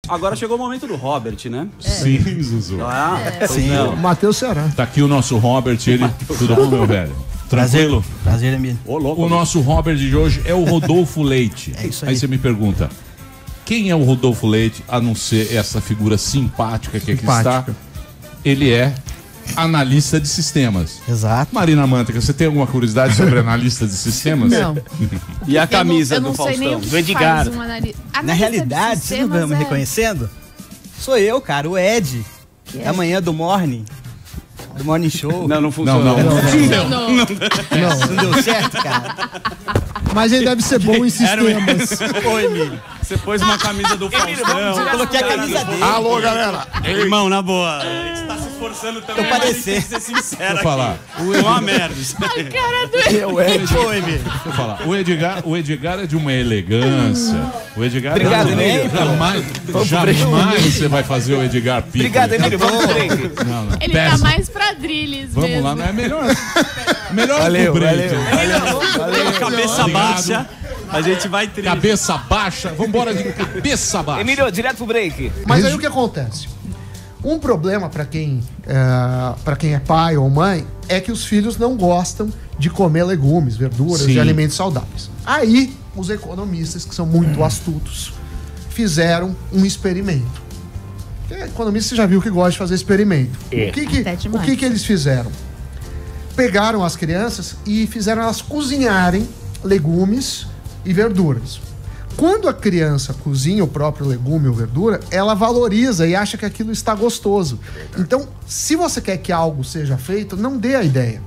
Agora chegou o momento do Robert, né? Sim, Zuzu. Sim. Matheus Ceará. Tá aqui o nosso Robert, ele... Tudo bom, meu velho? Tranquilo? Prazer, amigo. O nosso Robert de hoje é o Rodolfo Leite. É isso aí. Aí você me pergunta, quem é o Rodolfo Leite, a não ser essa figura simpática que aqui está? Ele é analista de sistemas. Exato. Marina Manteiga, você tem alguma curiosidade sobre analista de sistemas? Não. E a camisa do Eu não sei nem Faustão? o que Do Edgar. faz um analista. Na realidade, você não vai me reconhecendo? Sou eu, cara, o Ed. Da manhã do Morning. Do Morning Show. Não funciona. Não. Não deu certo, cara. Mas ele deve ser bom em sistemas. Oi, Emílio. Você pôs uma camisa do Faustão. Eu coloquei a camisa dele. Alô, galera. Irmão, na boa. A gente tá se esforçando também. Tô parecendo. Ser sincero Vou falar. É uma merda. Oi, Emílio. Deixa eu falar. O Edgar é de uma elegância. O Edgar Obrigado, é Emílio. Jamais você vai fazer o Edgar Pico. Obrigado, Emílio. Vamos pro break. Não. Ele Peça. tá mais pra drills Vamos mesmo. lá, não é melhor. Melhor Valeu, pro break. Cabeça Obrigado. baixa. A gente vai trilhar. Cabeça baixa. Vambora de cabeça baixa. Emílio, direto pro break. Mas aí o que acontece? Um problema para quem é pai ou mãe é que os filhos não gostam de comer legumes, verduras Sim. e alimentos saudáveis. Aí, os economistas, que são muito astutos, fizeram um experimento. Economista, você já viu que gosta de fazer experimento. Até demais. O que eles fizeram? Pegaram as crianças e fizeram elas cozinharem legumes e verduras. Quando a criança cozinha o próprio legume ou verdura, ela valoriza e acha que aquilo está gostoso. Então, se você quer que algo seja feito, não dê a ideia.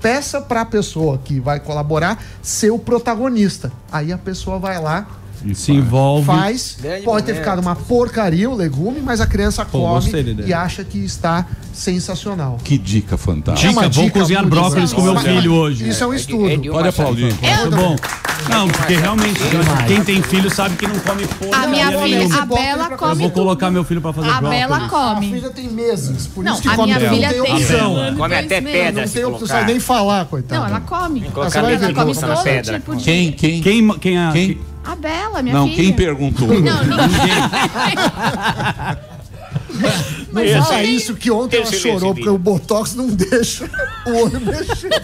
Peça para a pessoa que vai colaborar ser o protagonista. Aí a pessoa vai lá, Se envolve. faz, pode ter ficado uma porcaria o legume, mas a criança come gostei da ideia. e acha que está sensacional. Que dica fantástica. É uma Vou dica cozinhar muito brócolis com meu bacana. filho hoje. Isso é um estudo. Pode aplaudir. Muito bom. Não, porque realmente, quem tem filho sabe que não come porra. A minha filha, Você a bota Bela ele pra Eu come vou tudo. colocar meu filho pra fazer A Bela brócolis. A come. filha tem meses, por Não, isso que a come minha bem. filha Não tem opção. um ano e Come 2 até meses. pedra. Não se tem opção, colocar. nem falar, coitado. Não, ela come. Colocar Você vai ver Ela come como todo pedra. tipo de... Quem? Quem? A Bela, minha Não, filha. quem perguntou? Não, ninguém. Não Mas fala olha, isso, que ontem ela Esse chorou, vídeo. porque o Botox não deixa o olho mexer.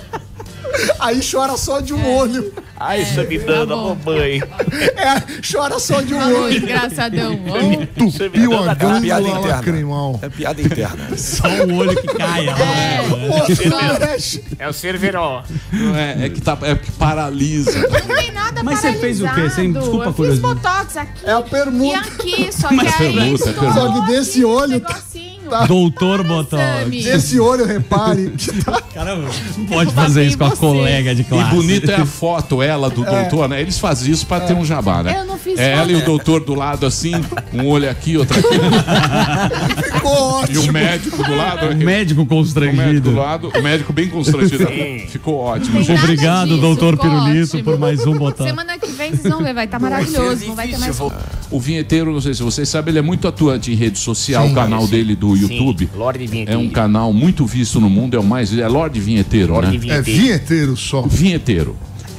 Aí chora só de um olho. Ai, Samidana, Tá bom. mamãe. Chora só de um Falou olho. engraçadão. Entupiu a piada glândula interna. lacrimal. É piada interna. Só o olho que cai. O olho não mexe. É o Cerveró. Não é que paralisa. Não tem nada Mas você fez o quê? Sem- desculpa, eu fiz curiosidade. Botox aqui É a e permuta. aqui, só que Mas aí permuta, estourou Só que desse aqui, olho esse negocinho. Doutor Botox. Sammy. Desse olho, repare. Que tá... Caramba, não pode fazer isso com a você. colega de E classe. bonito é a foto, ela do doutor, né? Eles fazem isso pra ter um jabá, né? Eu não fiz É ela foto. e o doutor do lado assim, um olho aqui, outro aqui. Ficou E o ótimo. médico do lado. O médico O médico do constrangido. lado, o médico bem constrangido. Ficou ótimo, Tem gente. nada Obrigado, disso, doutor ficou Pirulito, ótimo. por mais um Botox. Semana que vem vocês vão ver, vai estar maravilhoso. Não vai ter mais. O vinheteiro, não sei se vocês sabem, ele é muito atuante em rede social. O canal dele do YouTube Lorde é um canal muito visto no mundo, é Lorde Vinheteiro, Lorde né? É Vinheteiro. vinheteiro só. Vinheteiro.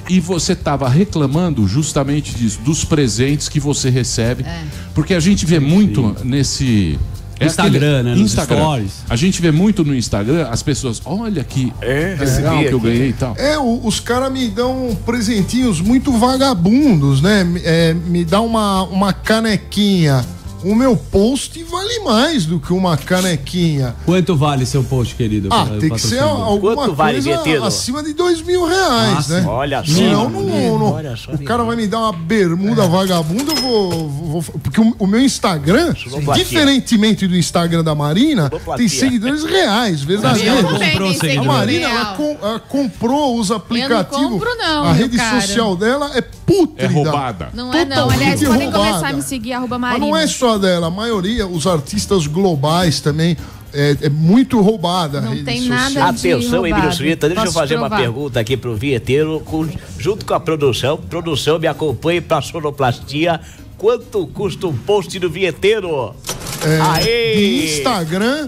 E você estava reclamando justamente disso, dos presentes que você recebe, porque a gente vê muito nesse Instagram, né, nos Instagram. stories. A gente vê muito no Instagram as pessoas, olha que legal que eu ganhei e tal. Os caras me dão presentinhos muito vagabundos, né? Me dá uma canequinha. O meu post vale mais do que uma canequinha. Quanto vale seu post, querido? Tem que ser alguma Quanto vale, coisa Vinheteiro? acima de R$2.000, Nossa, né? Olha só. Senão, Olha só, o cara vai me dar uma bermuda vagabunda, eu vou porque o meu Instagram, Sonoplastia. diferentemente do Instagram da Marina, Sonoplastia. tem seguidores reais, verdadeiros. Eu também comprou tenho seguidor. A seguidor Marina, real. ela comprou os aplicativos. Eu não compro, não, a meu rede cara. social dela é pútrida. É roubada. Não é não. Totalmente Aliás, podem roubada. começar a me seguir, @Marina. Mas não é só dela, a maioria, os artistas globais também, é muito roubada. a Não rede tem social. nada de Atenção, Emílio roubado. Surita, deixa eu Posso fazer uma provar. pergunta aqui pro Vinheteiro, junto com a produção. Produção, me acompanhe pra sonoplastia. Quanto custa um post do Vinheteiro? de Instagram,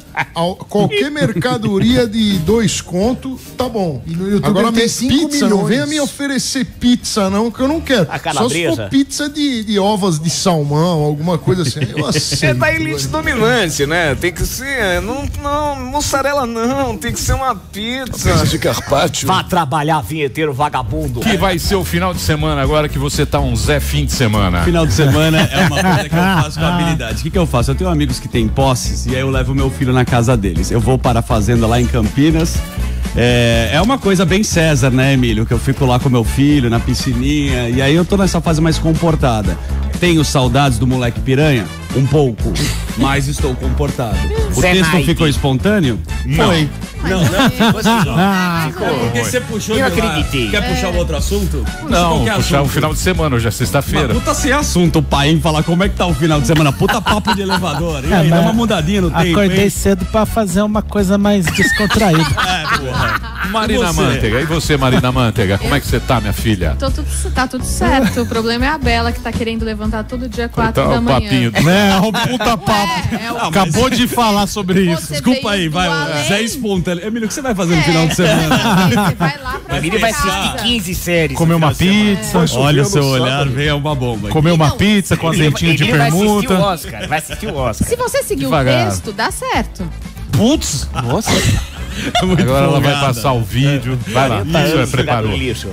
qualquer mercadoria de 2 conto, tá bom. E no YouTube agora tem me 5 pizza, não milhões. venha me oferecer pizza não, que eu não quero. A Só se calabresa? for pizza de ovas de salmão, alguma coisa assim. Eu aceito. É da elite dominante, né? Tem que ser. Não, mussarela não. Tem que ser uma pizza. De carpaccio. Vá trabalhar, vinheteiro vagabundo. Que vai ser o final de semana agora que você tá um Zé fim de semana. Final de semana é uma coisa que eu faço com habilidade. O que eu faço? Eu tenho amigos que têm posses e aí eu levo meu filho na casa deles. Eu vou para a fazenda lá em Campinas. É uma coisa bem César, né, Emílio? Que eu fico lá com meu filho na piscininha e aí eu tô nessa fase mais comportada. Tenho saudades do moleque piranha? Um pouco, mas estou comportado. O Zé texto Naipe. ficou espontâneo? Foi. Não. Porque você puxou Eu de lá. acreditei. Quer puxar um outro assunto? Puxa Não, qualquer puxar o assunto. final de semana, hoje é sexta-feira. Puta sem assunto, o pai em falar como é que tá o final de semana. Puta papo de elevador. E aí, dá uma mudadinha no tempo. Acordei hein? cedo pra fazer uma coisa mais descontraída. Porra. Marina E você? Manteiga, e você, Marina Manteiga? Como é que você tá, minha filha? Tá tudo certo. O problema é a Bela que tá querendo levantar todo dia 4 Tá da o manhã. papinho. É, o puta papo. Acabou de falar sobre isso. Você Desculpa veio aí, do vai. além. Zé espontâneo. Emílio, o que você vai fazer no final de semana? Você vai lá pra Ele vai assistir casa. 15 séries. Comer uma no final de semana. pizza. Olha o seu olhar, vem uma bomba. Comer uma pizza com azeitinho de Ele vai assistir o permuta. Oscar. Vai assistir o Oscar. Se você seguir Devagar. o texto, dá certo. Putz, nossa. Agora ela vai passar o vídeo. Vai lá, você preparou.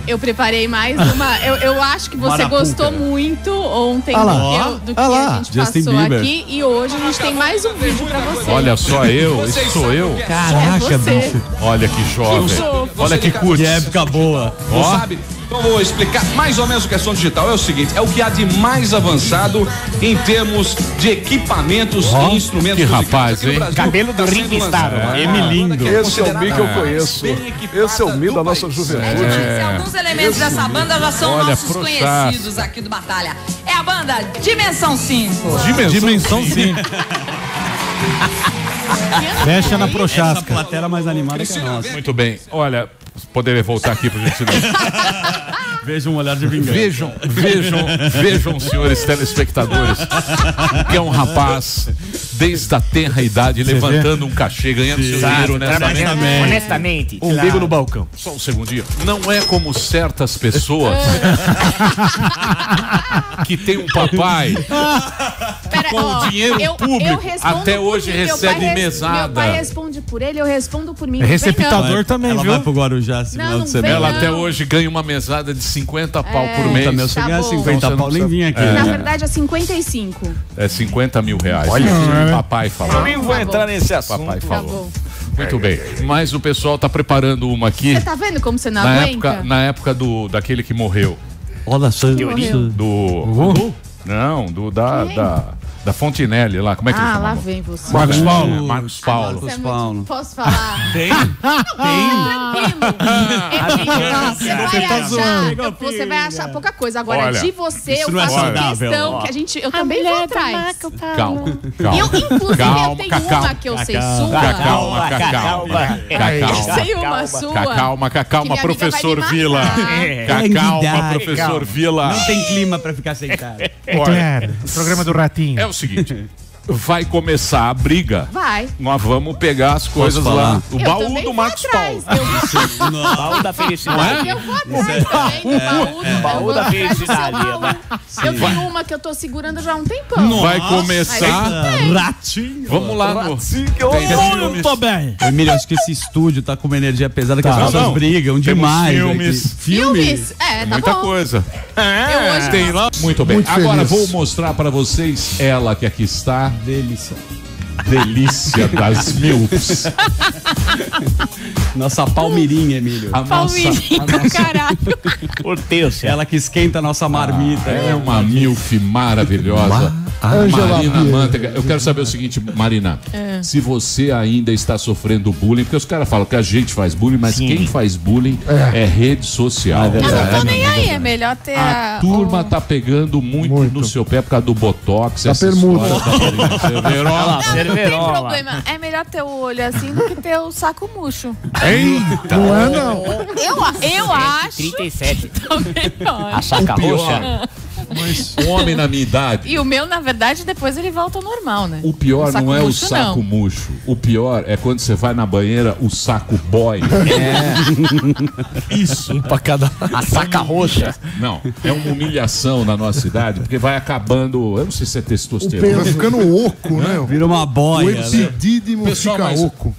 Eu preparei mais uma. Eu acho que você Marapuca. gostou muito ontem Ah lá. do que Ah lá. a gente Justin passou Bieber. aqui. E hoje a gente tem mais um vídeo pra você. Olha só eu, isso sou eu. Caraca, você. bicho. Olha que jovem. Olha que curte. Que época boa. Não Ó, sabe? Então eu vou explicar mais ou menos o que é som digital. É o seguinte, é o que há de mais avançado em termos de equipamentos e instrumentos que musicais. rapaz, Aqui no hein? Brasil, Cabelo do tá sendo Ringo lançado Starr. uma Emilindo. banda que Esse é o Mi que eu considerada conheço. bem equipada Esse é o Mi da do nossa país. juventude. Alguns elementos dessa banda já são Olha, nossos pro conhecidos aqui do Batalha. É a banda Dimensão 5. Dimensão 5. Fecha na Essa Prochasca. plateia mais animada que a nossa. muito bem. Olha, poderia voltar aqui pra gente ver. Veja um olhar de vingança. Vejam, senhores telespectadores, que é um rapaz desde a tenra idade levantando um cachê, ganhando seu dinheiro honestamente. Honestamente. Umbigo no balcão. Só um segundinho. Não é como certas pessoas que tem um papai Pera, com o dinheiro público respondo até por hoje mim, meu recebe pai mesada. Meu pai responde por ele, eu respondo por mim. Receptador também, Ela viu? vai pro Guarujá esse Não, final não de semana. vem, Ela não. até hoje ganha uma mesada de 50 pau por É. mês. Também, se Tá eu ganhar bom. 50 Então, pau, você nem não vim aqui. Na né? verdade é 55. É 50 mil reais. Olha, o papai falou. Eu nem vou Tá entrar bom. nesse assunto. Papai Tá falou. bom. Muito bem. Mas o pessoal tá preparando uma aqui. Você tá vendo como você não Na aguenta? época, na época daquele que morreu. Olha só. Morreu. Não, da Fontinelli lá. Como é que ele Ah, chama? lá vem você. Marcos Paulo. Marcos Paulo. Você é muito- Paulo. Posso falar? Tem? Você vai achar pouca coisa. Agora, Olha, de você, isso eu não é faço saudável, questão ó. que eu também vou atrás. Calma. Inclusive, Calma, eu tenho Cacau. uma que eu sei sua. Calma. Eu sei uma sua. Calma, que minha amiga professor vai me Vila. matar. Calma, professor Vila. Não tem clima pra ficar sentado. Claro, o programa do Ratinho. É o seguinte, vai começar a briga. Vai. Nós vamos pegar as coisas falar? lá. O Eu baú também do vou Marcos atrás. Paulo. Baú da felicidade. Eu vou atrás também do baú. Baú da felicidade. Eu tenho uma que eu tô segurando já há um tempão. Vai começar. Ratinho. Vamos lá no. Eu tô bem. Emílio, acho que esse estúdio tá com uma energia pesada que as Não, pessoas não. brigam Temos demais. filmes. aqui. Filmes? É, tá Muita bom. coisa. Eu hoje Tem lá. Muito bem. Muito Agora feliz. vou mostrar pra vocês ela que aqui está. Delícia. Delícia das milfs. Nossa palmirinha, Emílio. A Palmeirinha, caralho. Por Deus, Ela que esquenta a nossa marmita. É uma milf maravilhosa. Angela Marina Pierre. Manteiga. Eu quero saber o seguinte, Marina. Se você ainda está sofrendo bullying, porque os caras falam que a gente faz bullying, mas quem faz bullying é rede social. Eu não tô nem aí, é melhor ter A turma tá pegando muito no seu pé por causa do Botox. Da essa permuta. história da Marina Cerverola. Não tem Cerverola. problema. É melhor ter o olho assim do que ter o saco murcho. Não é, não. Eu acho 37. melhor. A saca roxa. Mas um homem na minha idade. E o meu, na verdade, depois ele volta ao normal, né? O pior não é o murcho, saco não. murcho. O pior é quando você vai na banheira, o saco boy. Isso. Um pra cada. A saca roxa. Não, é uma humilhação na nossa cidade, porque vai acabando. Eu não sei se é testosterona. Vai ficando oco, né? Vira uma O boia, né? epidídimo Pessoal, fica mas- oco.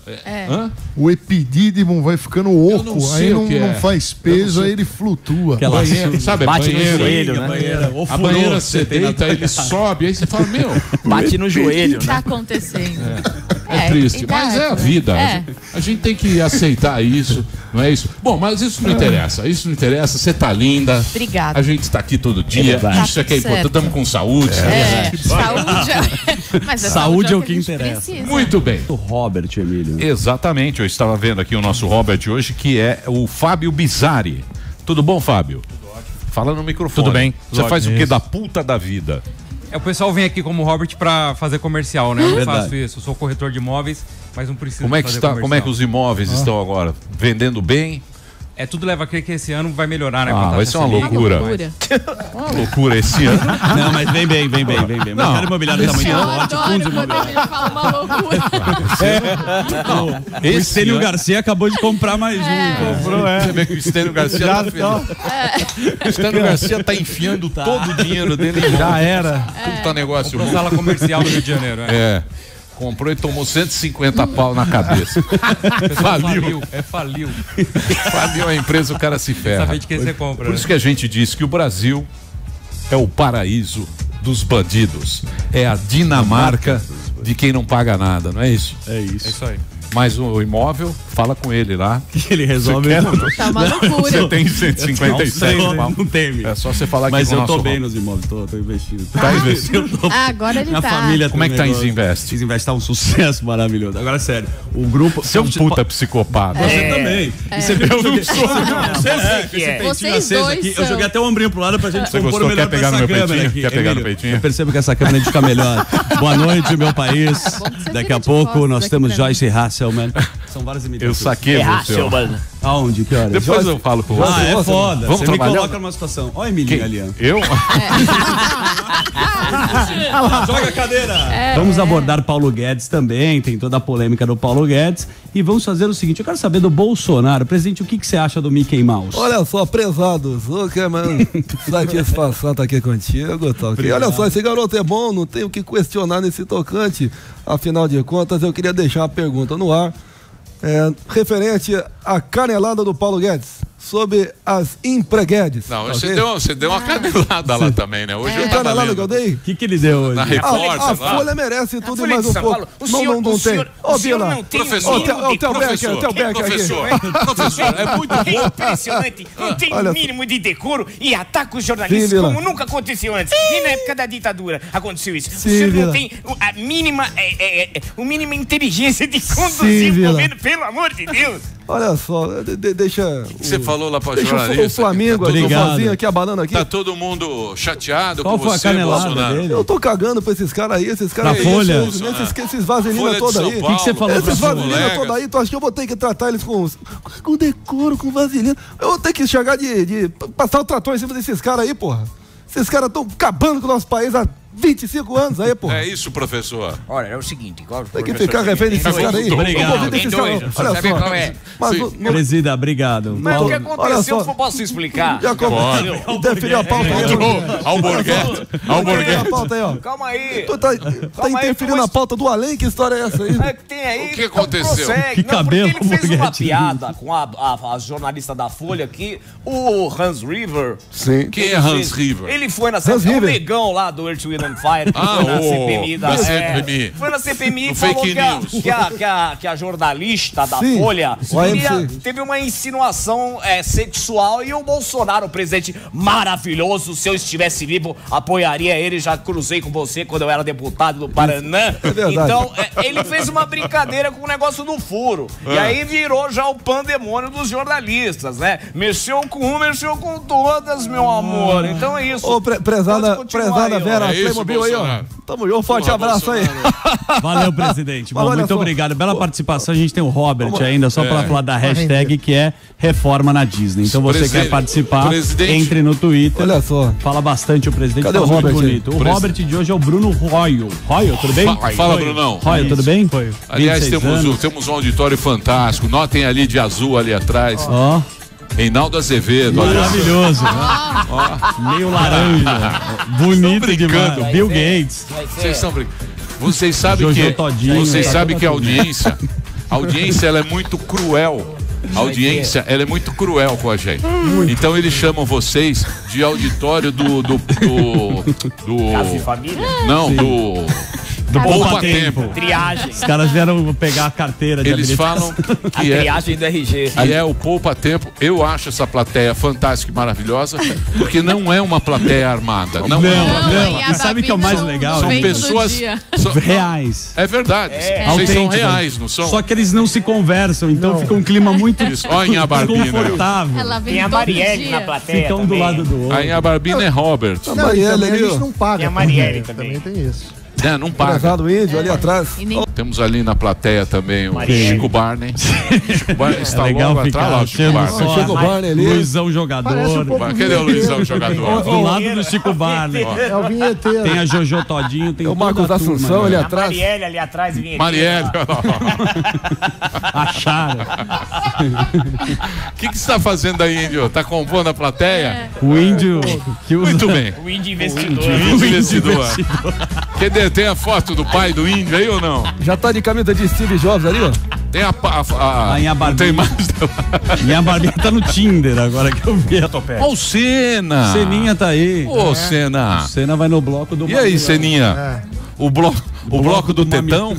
Hã? O epidídimo vai ficando Eu oco, não sei aí o não, que é. não faz Eu não peso, sei. aí ele flutua. Aquela Banheiro, sabe? Bate no banheiro, joelho, né? A banheira você deita, ele sobe, aí você fala, meu, Bate no joelho, O que tá né? acontecendo? é triste. Mas é a vida. É. A gente tem que aceitar isso, não é isso? Bom, mas isso não interessa. Isso não interessa. Você tá linda. Obrigada. A gente está aqui todo dia. verdade. Isso é que é Tá certo. importante. Estamos com saúde. Saúde é... Mas a Saúde é o que a gente interessa. precisa. Muito bem. O Robert, Emílio. Exatamente. Eu estava vendo aqui o nosso Robert hoje, que é o Fábio Bizzari. Tudo bom, Fábio? Tudo ótimo. Fala no microfone. Tudo bem. Você Tudo faz o ótimo. que da puta da vida? O pessoal vem aqui como Robert pra fazer comercial, né? Eu não Verdade. faço isso. Eu sou corretor de imóveis, mas não preciso Como é que fazer está? comercial. Como é que os imóveis estão agora? Vendendo bem? Tudo leva a crer que esse ano vai melhorar, né? Ah, Com a taxa vai ser uma Selic. loucura. Loucura. Uma loucura esse ano. Não, mas vem bem. O mercado imobiliário tá muito Eu forte, adoro fundos quando imobiliários. ele fala uma loucura. O Estênio Garcia acabou de comprar mais um. Comprou, Você vê que o Estênio Garcia Já tá feliz. O Estênio Garcia tá enfiando todo o dinheiro dele. Já era. Puta negócio. Comprou sala comercial no Rio de Janeiro, É. Comprou e tomou 150 pau na cabeça. Faliu. Faliu. Faliu a empresa, o cara se ferra. Saber de quem você compra. Por isso que a gente diz que o Brasil é o paraíso dos bandidos. É a Dinamarca de quem não paga nada, não é isso? É É isso. isso aí. Mas o imóvel, fala com ele lá. Ele resolve. Tá uma loucura. Você tem 157 pau. Não tem, meu. É só você falar Mas aqui com o eu tô nosso bem Robert. nos imóveis, tô investindo. Tá investindo? Eu tô- Ah, agora ele Minha tá. família Como é que tem tá negócio. Isinvest? Isinvest tá um sucesso maravilhoso. Agora, sério, o grupo... Você é um puta psicopata. Você também. E você viu que eu joguei... Vocês dois aqui. Eu são. joguei até o ombrinho pro lado pra gente Você compor gostou? melhor Quer pegar pra no essa meu câmera peitinho? aqui. Quer pegar no Emílio, peitinho? Eu percebo que essa câmera fica melhor. Boa noite, meu país. Bom que você Daqui vira a de pouco costas nós aqui temos pra mim. Joyce Hasselman. São várias Eu imitações. saquei você. ó. mano. Aonde? Que horas? Depois eu falo com você. Ah, é foda. Vamos Você me trabalhar? coloca numa situação. Ó, Emílio ali, ó. Eu? Joga a cadeira! Vamos abordar Paulo Guedes também, tem toda a polêmica do Paulo Guedes. E vamos fazer o seguinte, eu quero saber do Bolsonaro. Presidente, o que você acha do Mickey Mouse? Olha só, prezado Zuckerman, satisfação estar aqui contigo. Tá ok? Olha só, esse garoto é bom, não tenho o que questionar nesse tocante. Afinal de contas, eu queria deixar uma pergunta no ar, referente à canelada do Paulo Guedes sobre as empreguedes. Não, tá você, ok? você deu uma canelada lá também, né? Hoje eu Que tava canelada que lendo. eu dei? O que ele deu hoje? Na repórter A lá. Folha merece tudo e Folha mais de um São pouco. Paulo. O senhor- Não o tem. senhor- Ô, o senhor Bila. não tem Professor, o mínimo de- Teu Becker, professor, teu Becker aqui. Professor, é muito É bom. impressionante, não tem Olha o só. mínimo de decoro e ataca os jornalistas Sim, Vila. como nunca aconteceu antes. E na época da ditadura aconteceu isso. Sim, o senhor Vila. não tem a mínima, o mínima inteligência de Sim, conduzir o Vila. governo, pelo amor de Deus. Olha só, deixa. Você falou lá pra Deixa o jornalista. Flamengo, eu tô Obrigado. sozinho aqui, abanando aqui. Tá todo mundo chateado Qual com foi a você, canelada Bolsonaro. dele? Eu tô cagando pra esses caras aí, esses caras Na aí. Folha? Esses vaselina Folha de toda São aí. Paulo. O que você falou pra Esses sua vaselina colega? toda aí, tu acha que eu vou ter que tratar eles com decoro, com vaselina? Eu vou ter que chegar de passar o trator em cima desses caras aí, porra. Esses caras estão acabando com o nosso país há 25 anos aí, porra. É isso, professor. Olha, é o seguinte, igual Tem que ficar refém desses caras aí. Obrigado. Eu vou ouvir desses caras. Olha Sabe só. qual é? Mas Sim. no- Presida, obrigado. Mas o que Olha aconteceu, só. eu posso explicar? Já definiu a pauta aí. Alborguete. A pauta aí, ó. Calma aí. Tu tá interferindo na pauta do além? Que história é essa aí? É que tem aí. O que aconteceu? prossegue. Que Não, porque cabelo, ele fez uma Borghetti. piada com a jornalista da Folha que o Hans River. Sim. Quem é Hans River? Ele foi na Hans CPMI. É o River. negão lá do Earth, Wind and Fire. Que Ah, foi na o- CPMI da da CPMI. Foi na CPMI e No falou fake news. que a jornalista da Sim, Folha o AMC. teve uma insinuação sexual e o Bolsonaro, o presidente maravilhoso, se eu estivesse vivo, apoiaria ele. Já cruzei com você quando eu era deputado do Paraná. É verdade. Então, ele fez uma brincadeira com o negócio do furo. E aí virou já o pandemônio dos jornalistas, né? Mexeu com um, mexeu com todas, meu amor. Então é isso. Ô, prezada Pode continuar aí, ó. Vera, É isso, Playmobil aí, ó. Tamo junto, um forte abraço aí. Valeu, presidente. Bom, Olha muito só. obrigado. Bela participação. A gente tem o Robert ainda, só para falar da hashtag que é Reforma na Disney. Então você quer participar, entre no Twitter. Olha só. Fala bastante o presidente. Cadê fala o Robert muito bonito. O Robert de hoje é o Bruno Royo. Royo, tudo bem? Fala, Brunão. Royo, tudo bem? Aliás, temos um auditório fantástico. Notem ali de azul ali atrás. Ó. Reinaldo Azevedo. Maravilhoso. Meio laranja. Bonito demais. Bill Gates. Vocês estão brincando. Vocês sabem Jojo que Todinho, vocês tá sabem tudo que a tudo. audiência ela é muito cruel. A audiência ela é muito cruel com a gente. Então eles chamam vocês de auditório do Casa e família? Não, do poupa tempo. Triagem. Os caras vieram pegar a carteira de Eles habilitação. falam A que triagem do RG. que é o poupa tempo. Eu acho essa plateia fantástica e maravilhosa, porque não é uma plateia armada. Não. E sabe o que é o mais legal? São pessoas reais. É verdade. Vocês são reais, não são? Só que eles não se conversam, então fica um clima muito Olha a Barbina. confortável. Ela vem Tem a todo Marielle dia. na plateia. Ficam do também. lado do outro. Aí a Barbina é Robert. Não, e Marielle também ali, a gente ó. não paga. Tem a Marielle também. Também tem isso. Não paga. Prezado índio ali atrás. Temos ali na plateia também o Marielle. Chico Barney. Chico Barney está legal logo ficar atrás lá, o Chico achando Barney. só Chega o Barney ali. Luizão jogador. Parece um pouco Cadê o Luizão jogador? Do lado do Chico Barney. É o vinheteiro. Tem a Jojo Todinho, tem É o Marcos toda a turma, Assunção né? ali A atrás. Marielle ali atrás vinha. Marielle. Acharam. O que você está fazendo aí, Índio? Tá compondo a plateia? O índio que usa... Muito bem. O índio investidor. O investidor. Cadê? Tem a foto do pai do índio aí ou não? Já tá de camisa de Steve Jobs ali, ó. Tem a Em a não tem mais. E a Barbinha tá no Tinder, agora que eu vi a topé. Ó o Senna. Seninha tá aí. Ô, Senna. Senna vai no bloco do... E aí, Seninha? O bloco do tetão?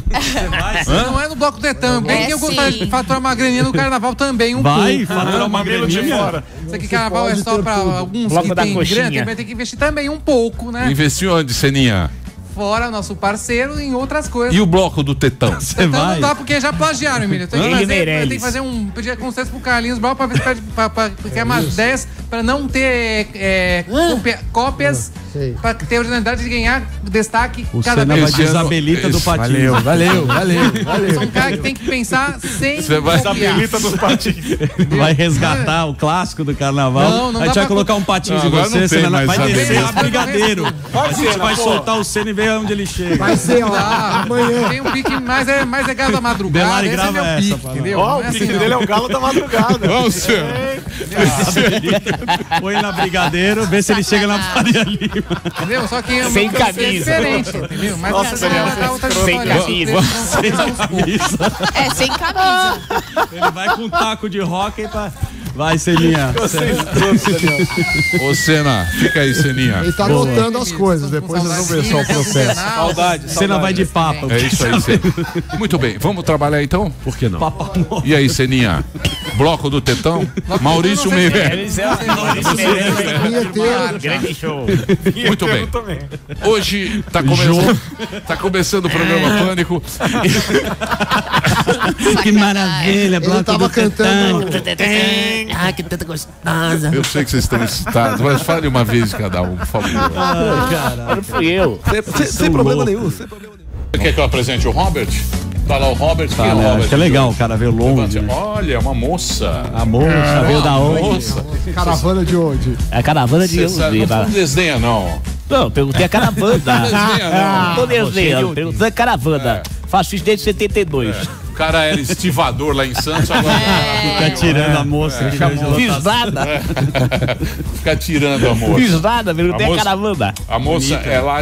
Não é no bloco tetão. Bem que eu gostaria de faturar uma graninha no carnaval também, Vai, pouco. faturar uma graninha. Isso aqui carnaval é só pra alguns Bloco que da tem coxinha. grana, que vai ter que investir também um pouco, né? Investiu onde, Seninha? Fora nosso parceiro em outras coisas. E o bloco do tetão? Você Então vai? não dá porque já plagiaram, Emílio. Tem que Ele fazer, Meirelles. tem que fazer um pedir consenso pro Carlinhos Brau pra ver se pede pra criar umas 10 pra não ter cópias, Sei. pra ter a oportunidade de ganhar destaque O cada Senna vez vai Esse de ano- Isabelita do esse- Patinho. Valeu. Sou um cara que tem que pensar sem Você vai- copiar. Vai resgatar o clássico do carnaval. Não, não a gente dá vai pra- colocar um patins Não, em agora você, não tem Senna mais vai descer Isabelita. a brigadeiro. A gente vai soltar o Senna e ver onde ele chega. Vai ser, ó, Ah, amanhã. tem um pique mais é galo da madrugada. Delari Esse é grava meu essa, pique, fala. entendeu? Ó, Não o é assim, pique não. dele é o galo da madrugada. Vamos, Senna. Põe na brigadeiro, vê se ele chega na Faria Lima. Entendeu? Só que é Sem uma coisa camisa. diferente, entendeu? Mas Nossa, essa Daniel, é outra sem história. camisa. É, sem camisa. Ele vai com um taco de hóquei pra... Vai, Seninha. Ô, Senna, fica aí, Seninha. Ele tá anotando as coisas, depois nós vamos ver só o processo. Saudade. Senna vai de papa. É isso aí, Senna. Muito bem, vamos trabalhar então? Por que não? E aí, Seninha? Bloco do tetão? Maurício Meirelles. Vinheteiro. Grande show. Muito bem. Hoje tá começando o programa Pânico. Que maravilha, Ele bloco tava do tetão. cantando. Ai, que tanta gostosa. Eu sei que vocês estão excitados, mas fale uma vez de cada um, por favor. Não fui eu. Sem problema nenhum. Sem problema nenhum. Você quer que eu apresente o Robert? Tá lá o Robert. Quem é o Né? Robert? Acho que é legal o cara ver longe. Né? Olha, uma moça. A moça veio da onde? Moça. Caravana de onde? É a caravana de Você sabe, não desdenha, não. Não, perguntei a caravana. Desdenha, não. Tô desenhando, perguntei a caravana. Faço isso desde 72. O cara era estivador lá em Santos, agora Fica tirando a moça. que veio de Fiz lotação. nada. fica tirando a moça. Fiz nada, perguntei A a moça- caravana. A moça é lá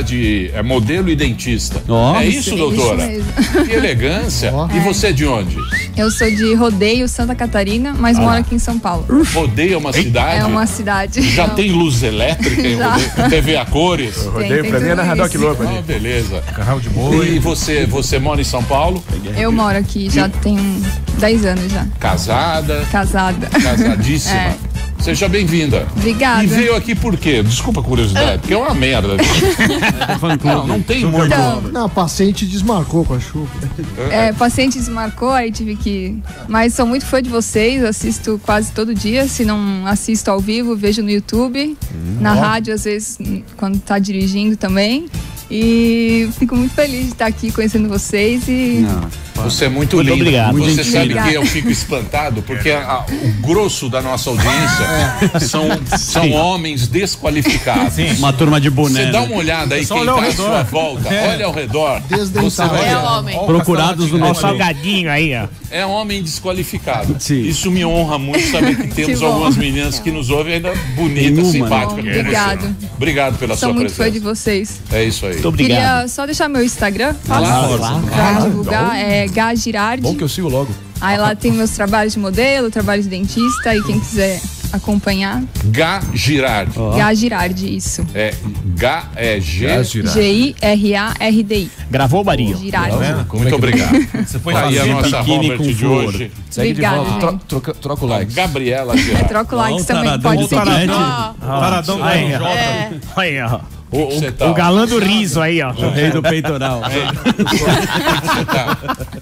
é modelo e dentista. Ó. É isso, doutora? Isso mesmo. Que elegância. E você é de onde? Eu sou de Rodeio, Santa Catarina, mas moro aqui em São Paulo. Rodeia uma cidade? É uma cidade. Já Não, tem luz elétrica em Já. Rodeio? TV a cores? tem Pra mim é tudo narrador isso. Globo ali. Ah, beleza. Carral de boi. E você mora em São Paulo? Eu moro aqui já tem 10 anos já. Casada? Casada. Casadíssima. É. Seja bem-vinda. Obrigada. E veio aqui por quê? Desculpa a curiosidade, porque é uma merda. Não tem muito. Então, Não, a paciente desmarcou com a chuva. paciente desmarcou, aí tive que... Mas sou muito fã de vocês, assisto quase todo dia. Se não assisto ao vivo, vejo no YouTube. Na rádio, às vezes, quando tá dirigindo também. E fico muito feliz de estar aqui conhecendo vocês e... Você é muito lindo. Obrigado. Você sabe que eu fico espantado porque o grosso da nossa audiência são homens desqualificados. Sim. Uma turma de boné. Você dá uma olhada aí, quem está à sua volta, olha ao redor. Você vai homem. Procurados no metrô. Salgadinho aí, ó. É homem desqualificado. Sim. Isso me honra muito saber que temos algumas meninas que nos ouvem ainda bonitas, simpáticas. Obrigado. Obrigado pela sua presença. Sou muito fã de vocês. É isso aí. Muito obrigado. Queria só deixar meu Instagram, pra divulgar, é Gá Girardi. Bom que eu sigo logo. Aí lá tem meus trabalhos de modelo, trabalho de dentista e quem quiser acompanhar. Gá Girardi. Gá Girardi, isso. É Gá é Girardi. Gravou, Marinho? Girardi. Muito obrigado. Você foi aí a nossa Robert de hoje. Obrigada, gente. Troca o like. Gabriela Girardi. Troca o like também, pode ser. Taradão da RJ. Aí, ó. O galã do riso aí, ó. O rei do peitoral.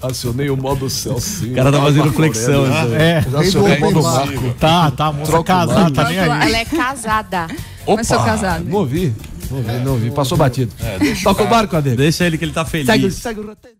Acionei o modo Celso. O cara tá fazendo flexão. Já acionei o modo Marco. Tá, moça casada, tá nem aí. Ela é casada. Mas sou casada. Não ouvi. Passou batido. Toca o barco, Adê. Deixa ele que ele tá feliz. Segue o roteiro.